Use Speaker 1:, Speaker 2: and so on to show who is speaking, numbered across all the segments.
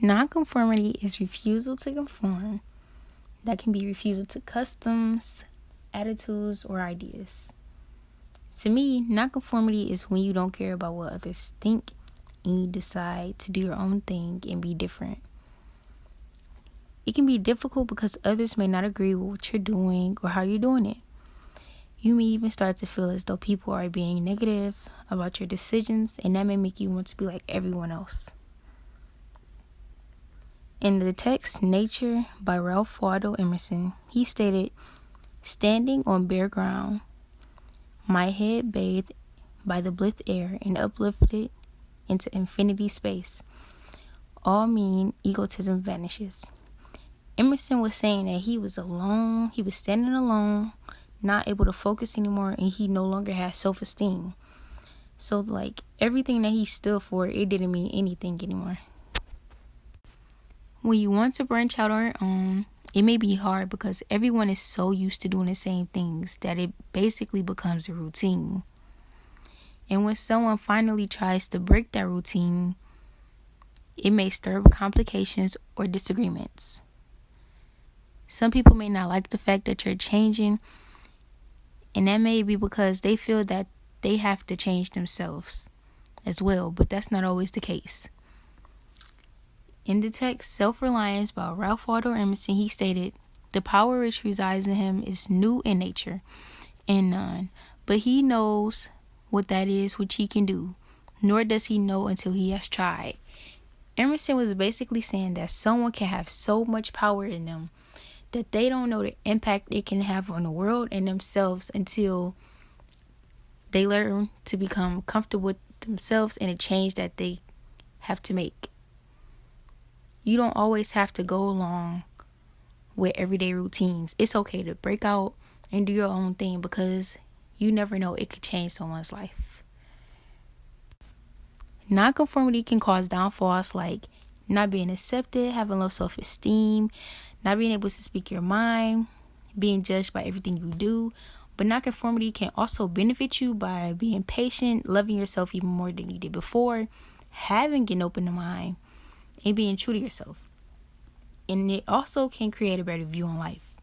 Speaker 1: Nonconformity is refusal to conform. That can be refusal to customs, attitudes, or ideas. To me, nonconformity is when you don't care about what others think and you decide to do your own thing and be different. It can be difficult because others may not agree with what you're doing or how you're doing it. You may even start to feel as though people are being negative about your decisions, and that may make you want to be like everyone else. In the text Nature by Ralph Waldo Emerson, he stated, "Standing on bare ground, my head bathed by the blithe air and uplifted into infinity space, all mean egotism vanishes." Emerson was saying that he was alone, he was standing alone, not able to focus anymore, and he no longer had self-esteem. So, everything that he stood for, it didn't mean anything anymore. When you want to branch out on your own, it may be hard because everyone is so used to doing the same things that it basically becomes a routine. And when someone finally tries to break that routine, it may stir up complications or disagreements. Some people may not like the fact that you're changing, and that may be because they feel that they have to change themselves as well, but that's not always the case. In the text Self-Reliance by Ralph Waldo Emerson, he stated, "The power which resides in him is new in nature and none, but he knows what that is which he can do, nor does he know until he has tried." Emerson was basically saying that someone can have so much power in them that they don't know the impact it can have on the world and themselves until they learn to become comfortable with themselves and a change that they have to make. You don't always have to go along with everyday routines. It's okay to break out and do your own thing because you never know, it could change someone's life. Nonconformity can cause downfalls like not being accepted, having low self-esteem, not being able to speak your mind, being judged by everything you do. But nonconformity can also benefit you by being patient, loving yourself even more than you did before, having an open mind, and being true to yourself. And it also can create a better view on life.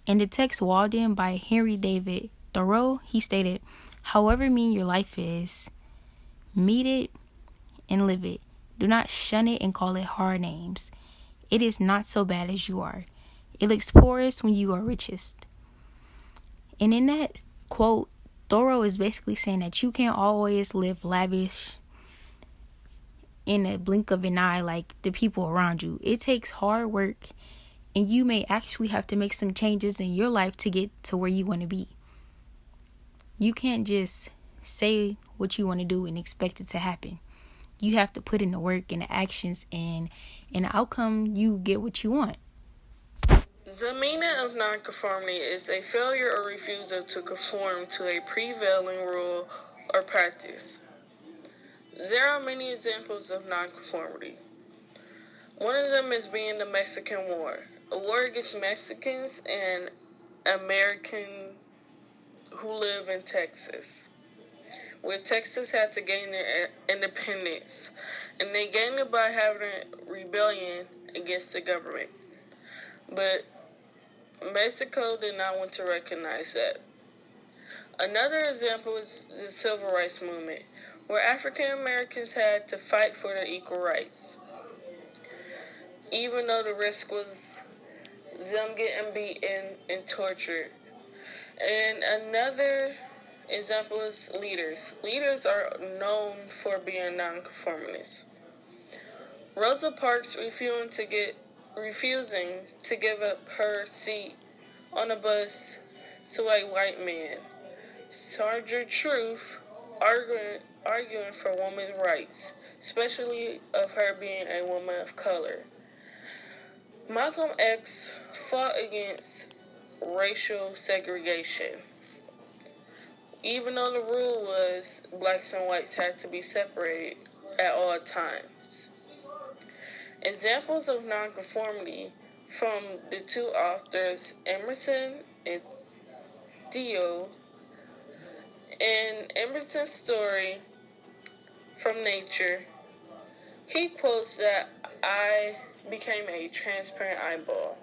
Speaker 1: In the text Walden by Henry David Thoreau, he stated, "However mean your life is, meet it and live it. Do not shun it and call it hard names. It is not so bad as you are. It looks poorest when you are richest." And in that quote, Thoreau is basically saying that you can't always live lavish in a blink of an eye like the people around you. It takes hard work, and you may actually have to make some changes in your life to get to where you want to be. You can't just say what you want to do and expect it to happen. You have to put in the work and the actions, and in the outcome, you get what you want.
Speaker 2: The meaning of nonconformity is a failure or refusal to conform to a prevailing rule or practice. There are many examples of nonconformity. One of them is being the Mexican War, a war against Mexicans and Americans who live in Texas, where Texas had to gain their independence, and they gained it by having a rebellion against the government. But Mexico did not want to recognize that. Another example is the Civil Rights Movement, where African Americans had to fight for their equal rights, even though the risk was them getting beaten and tortured. And another example is leaders. Leaders are known for being nonconformists. Rosa Parks refusing to give up her seat on a bus to a white man. Sergeant Truth arguing for women's rights, especially of her being a woman of color. Malcolm X fought against racial segregation, even though the rule was blacks and whites had to be separated at all times. Examples of nonconformity from the two authors, Emerson and Thoreau. In Emerson's story from Nature, He quotes that I became a transparent eyeball.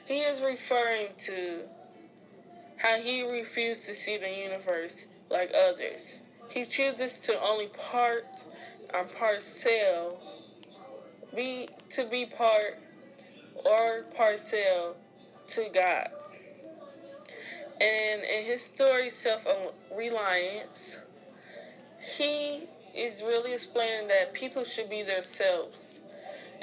Speaker 2: He is referring to how he refused to see the universe like others. He chooses to only parcel, to be part or parcel to God. And in his story, Self-Reliance, he is really explaining that people should be themselves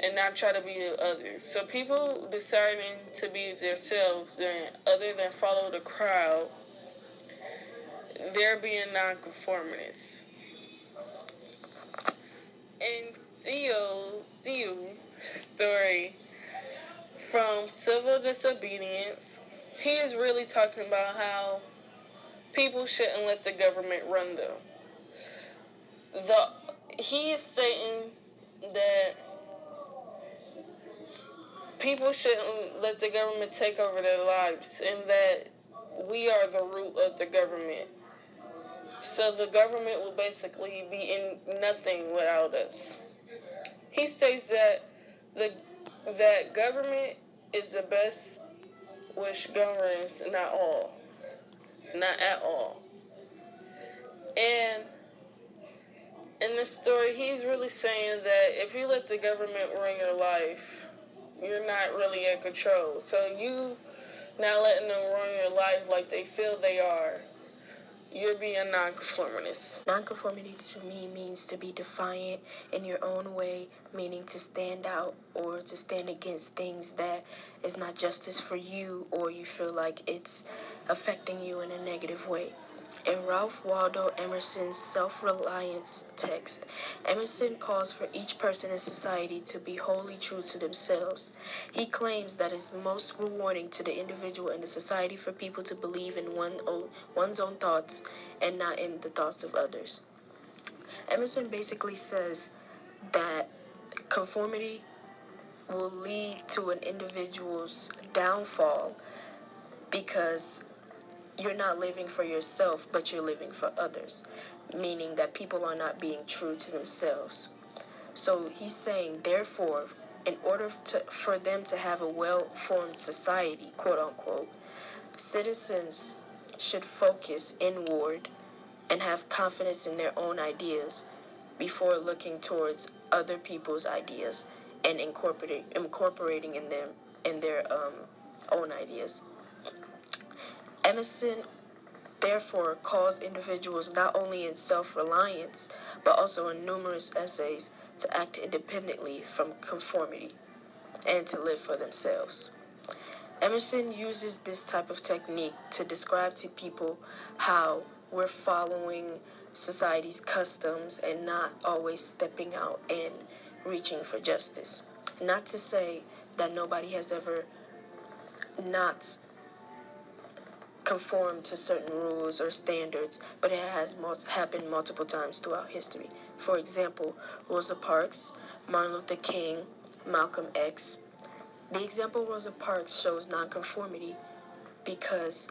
Speaker 2: and not try to be others. So people deciding to be themselves other than follow the crowd, they're being nonconformists. In Theo's story from Civil Disobedience, he is really talking about how people shouldn't let the government run them. He is saying that people shouldn't let the government take over their lives and that we are the root of the government. So the government will basically be in nothing without us. He states that that government is the best which governs not at all. And in this story, he's really saying that if you let the government run your life, you're not really in control. So you not letting them run your life like they feel they are, you're being nonconformist.
Speaker 3: Nonconformity to me means to be defiant in your own way, meaning to stand out or to stand against things that is not justice for you or you feel like it's affecting you in a negative way. In Ralph Waldo Emerson's Self-Reliance text, Emerson calls for each person in society to be wholly true to themselves. He claims that it's most rewarding to the individual and the society for people to believe in one's own thoughts and not in the thoughts of others. Emerson basically says that conformity will lead to an individual's downfall because you're not living for yourself, but you're living for others, meaning that people are not being true to themselves. So he's saying, therefore, in order for them to have a well-formed society, quote unquote, citizens should focus inward and have confidence in their own ideas before looking towards other people's ideas and incorporating in them in their own ideas. Emerson therefore calls individuals not only in self-reliance, but also in numerous essays to act independently from conformity and to live for themselves. Emerson uses this type of technique to describe to people how we're following society's customs and not always stepping out and reaching for justice. Not to say that nobody has ever not conform to certain rules or standards, but it has happened multiple times throughout history. For example, Rosa Parks, Martin Luther King, Malcolm X. The example Rosa Parks shows nonconformity because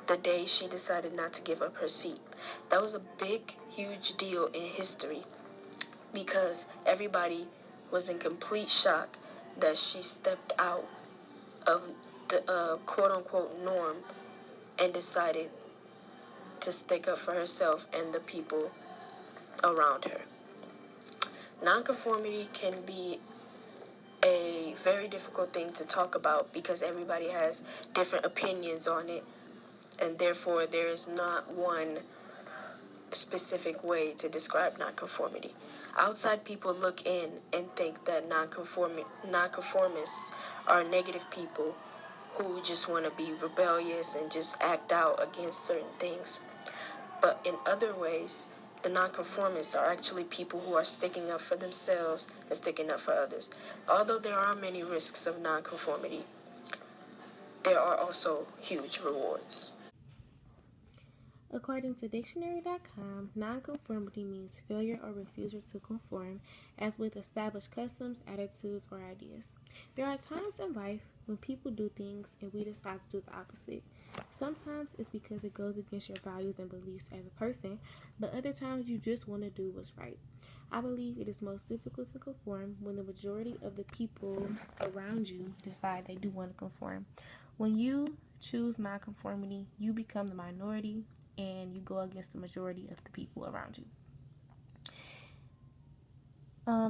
Speaker 3: the day she decided not to give up her seat. That was a big, huge deal in history because everybody was in complete shock that she stepped out of the quote-unquote norm and decided to stick up for herself and the people around her. Nonconformity can be a very difficult thing to talk about because everybody has different opinions on it, and therefore there is not one specific way to describe nonconformity. Outside people look in and think that nonconformists are negative people who just want to be rebellious and just act out against certain things. But in other ways, the nonconformists are actually people who are sticking up for themselves and sticking up for others. Although there are many risks of nonconformity, there are also huge rewards.
Speaker 4: According to dictionary.com, nonconformity means failure or refusal to conform, as with established customs, attitudes, or ideas. There are times in life when people do things and we decide to do the opposite. Sometimes it's because it goes against your values and beliefs as a person, but other times you just want to do what's right. I believe it is most difficult to conform when the majority of the people around you decide they do want to conform. When you choose nonconformity, you become the minority and you go against the majority of the people around you.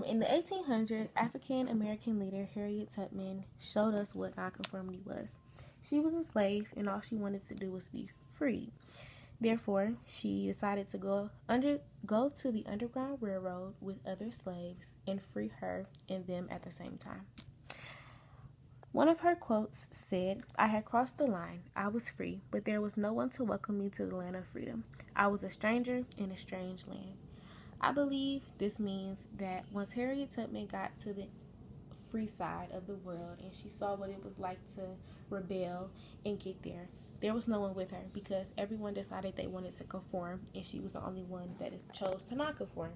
Speaker 4: In the 1800s, African American leader Harriet Tubman showed us what nonconformity was. She was a slave, and all she wanted to do was be free. Therefore, she decided to go to the Underground Railroad with other slaves and free her and them at the same time. One of her quotes said, "I had crossed the line. I was free, but there was no one to welcome me to the land of freedom. I was a stranger in a strange land." I believe this means that once Harriet Tubman got to the free side of the world and she saw what it was like to rebel and get there, there was no one with her because everyone decided they wanted to conform and she was the only one that chose to not conform.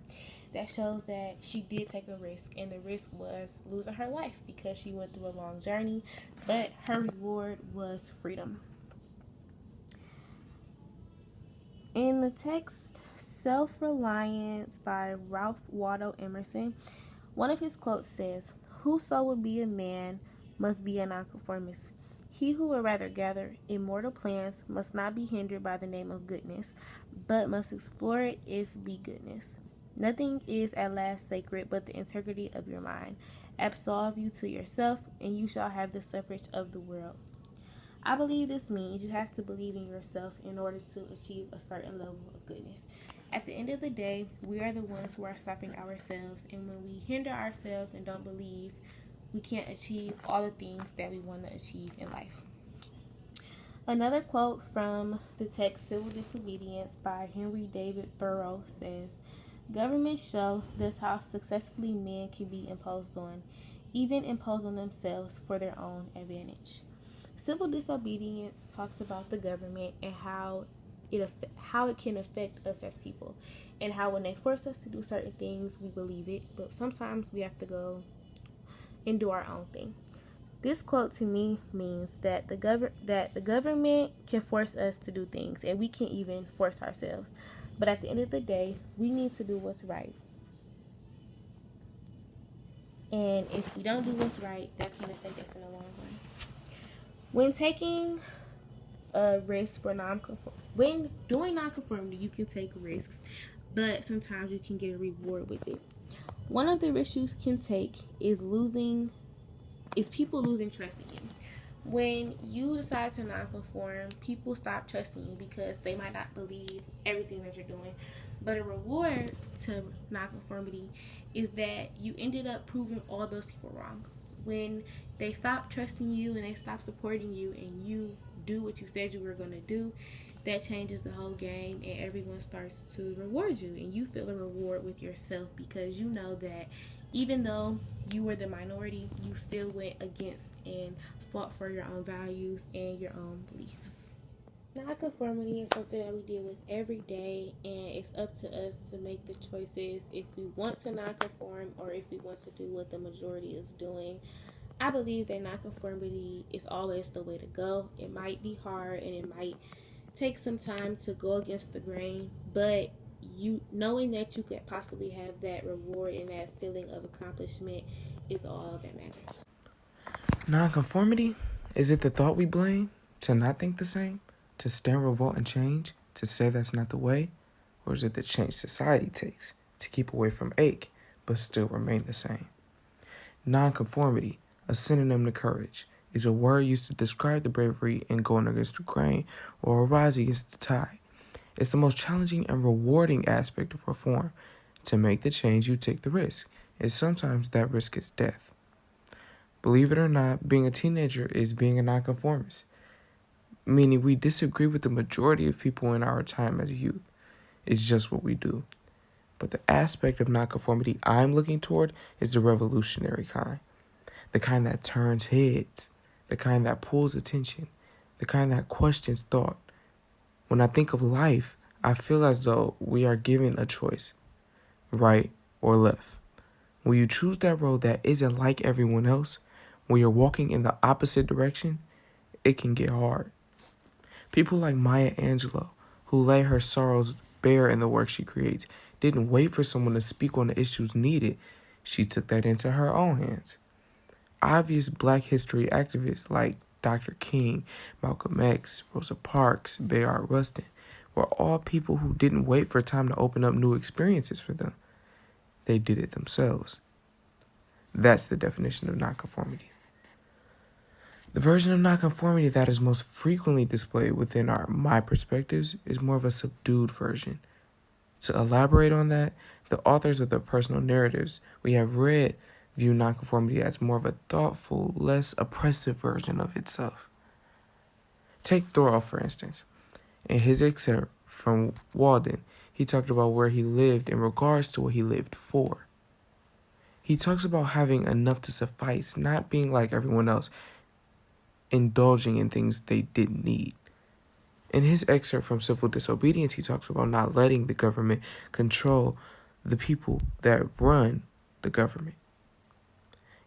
Speaker 4: That shows that she did take a risk, and the risk was losing her life because she went through a long journey, but her reward was freedom. In the text Self-Reliance by Ralph Waldo Emerson, one of his quotes says, "Whoso would be a man must be a nonconformist. He who would rather gather immortal plants must not be hindered by the name of goodness, but must explore it if be goodness. Nothing is at last sacred but the integrity of your mind. Absolve you to yourself, and you shall have the suffrage of the world." I believe this means you have to believe in yourself in order to achieve a certain level of goodness. At the end of the day, we are the ones who are stopping ourselves, and when we hinder ourselves and don't believe, we can't achieve all the things that we want to achieve in life. Another quote from the text Civil Disobedience by Henry David Thoreau says, "Governments show thus how successfully men can be imposed on, even impose on themselves for their own advantage." Civil disobedience talks about the government and how it can affect us as people, and how when they force us to do certain things, we believe it, but sometimes we have to go and do our own thing. This quote to me means that the government can force us to do things, and we can even force ourselves. But at the end of the day, we need to do what's right. And if we don't do what's right, that can affect us in the long run. When taking a risk for when doing nonconformity, you can take risks, but sometimes you can get a reward with it. One of the risks you can take is people losing trust in you. When you decide to nonconform, people stop trusting you because they might not believe everything that you're doing. But a reward to nonconformity is that you ended up proving all those people wrong. When they stop trusting you and they stop supporting you and you do what you said you were going to do, that changes the whole game, and everyone starts to reward you, and you feel a reward with yourself because you know that even though you were the minority, you still went against and fought for your own values and your own beliefs. Nonconformity is something that we deal with every day, and it's up to us to make the choices if we want to nonconform or if we want to do what the majority is doing. I believe that nonconformity is always the way to go. It might be hard and it might take some time to go against the grain, but you knowing that you could possibly have that reward and that feeling of accomplishment is all that matters.
Speaker 5: Nonconformity? Is it the thought we blame? To not think the same? To stand, revolt, and change? To say that's not the way? Or is it the change society takes to keep away from ache, but still remain the same? Nonconformity, a synonym to courage, is a word used to describe the bravery in going against the grain or rising against the tide. It's the most challenging and rewarding aspect of reform. To make the change, you take the risk, and sometimes that risk is death. Believe it or not, being a teenager is being a nonconformist, meaning we disagree with the majority of people in our time as youth. It's just what we do. But the aspect of nonconformity I'm looking toward is the revolutionary kind, the kind that turns heads, the kind that pulls attention, the kind that questions thought. When I think of life, I feel as though we are given a choice, right or left. When you choose that road that isn't like everyone else, when you're walking in the opposite direction, it can get hard. People like Maya Angelou, who lay her sorrows bare in the work she creates, didn't wait for someone to speak on the issues needed. She took that into her own hands. Obvious Black history activists like Dr. King, Malcolm X, Rosa Parks, Bayard Rustin were all people who didn't wait for time to open up new experiences for them. They did it themselves. That's the definition of nonconformity. The version of nonconformity that is most frequently displayed within my perspectives is more of a subdued version. To elaborate on that, the authors of the personal narratives we have read view nonconformity as more of a thoughtful, less oppressive version of itself. Take Thoreau, for instance. In his excerpt from Walden, he talked about where he lived in regards to what he lived for. He talks about having enough to suffice, not being like everyone else, indulging in things they didn't need. In his excerpt from Civil Disobedience, he talks about not letting the government control the people that run the government.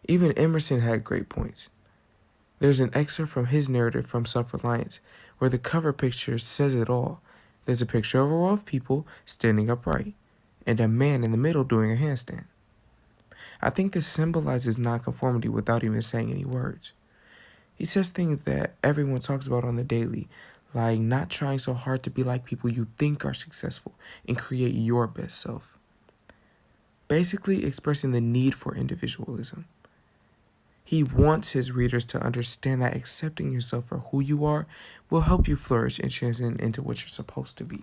Speaker 5: Even Emerson had great points. There's an excerpt from his narrative from Self-Reliance where the cover picture says it all. There's a picture of a row of people standing upright and a man in the middle doing a handstand. I think this symbolizes nonconformity without even saying any words. He says things that everyone talks about on the daily, like not trying so hard to be like people you think are successful and create your best self. Basically expressing the need for individualism. He wants his readers to understand that accepting yourself for who you are will help you flourish and transcend into what you're supposed to be.